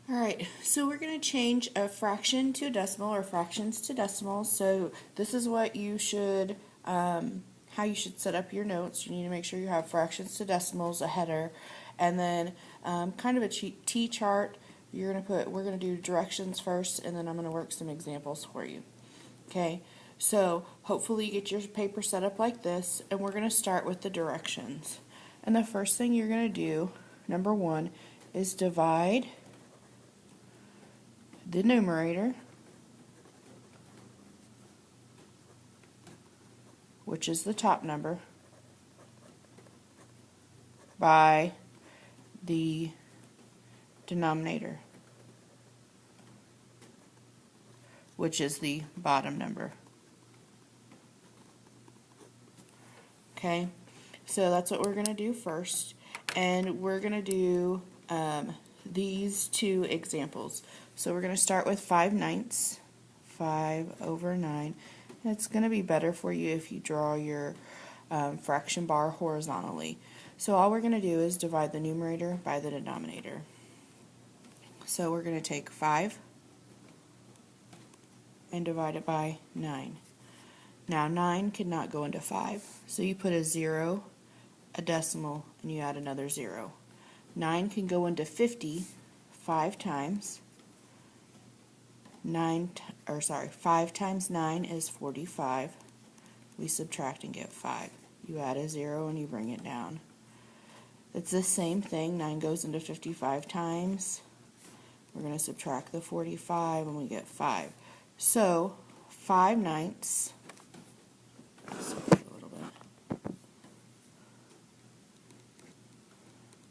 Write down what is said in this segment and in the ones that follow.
Alright, so we're going to change a fraction to a decimal or fractions to decimals. So this is what you should, how you should set up your notes. You need to make sure you have fractions to decimals, a header, and then kind of a T-chart. We're going to do directions first, and then I'm going to work some examples for you. Okay, so hopefully you get your paper set up like this, and we're going to start with the directions. And the first thing you're going to do, number one, is divide the numerator, which is the top number, by the denominator, which is the bottom number. Okay, so that's what we're going to do first, and we're going to do these two examples. So we're going to start with 5/9, 5/9. It's going to be better for you if you draw your fraction bar horizontally. So all we're going to do is divide the numerator by the denominator. So we're going to take 5 and divide it by 9. Now 9 cannot go into 5, so you put a 0, a decimal, and you add another 0. 9 can go into 50 5 times. 5 times 9 is 45. We subtract and get 5. You add a 0 and you bring it down. It's the same thing. 9 goes into 55 times. We're going to subtract the 45 and we get 5. So 5/9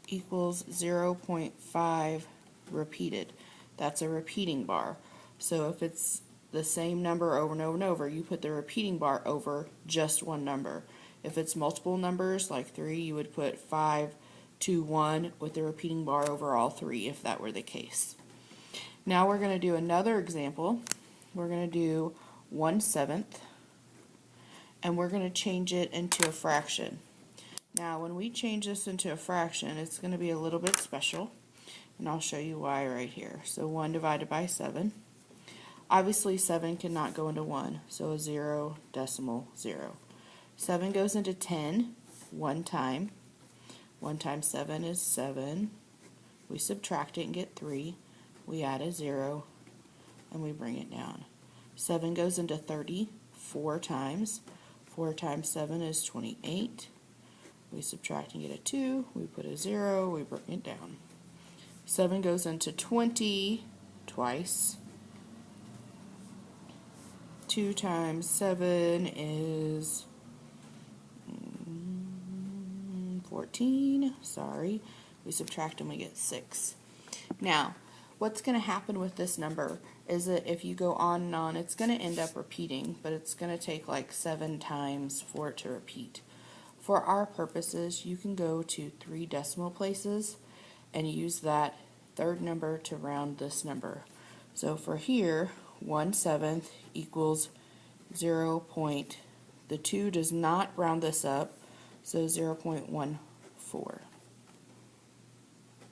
equals 0.5 repeated. That's a repeating bar. So if it's the same number over and over and over, you put the repeating bar over just one number. If it's multiple numbers, like 3, you would put 5, 2, 1 with the repeating bar over all 3 if that were the case. Now we're going to do another example. We're going to do 1/7, and we're going to change it into a fraction. Now when we change this into a fraction, it's going to be a little bit special, and I'll show you why right here. So 1 divided by 7. Obviously 7 cannot go into 1, so a 0, decimal, 0. 7 goes into 10 one time. 1 times 7 is 7. We subtract it and get 3. We add a 0 and we bring it down. 7 goes into 30 4 times. 4 times 7 is 28. We subtract and get a 2. We put a 0. We bring it down. 7 goes into 20 twice. 2 times 7 is 14. Sorry. We subtract and we get 6. Now, what's going to happen with this number is that if you go on and on, it's going to end up repeating, but it's going to take like 7 times for it to repeat. For our purposes, you can go to 3 decimal places and use that third number to round this number. So for here, 1/7 equals 0. The 2 does not round this up, so 0.14.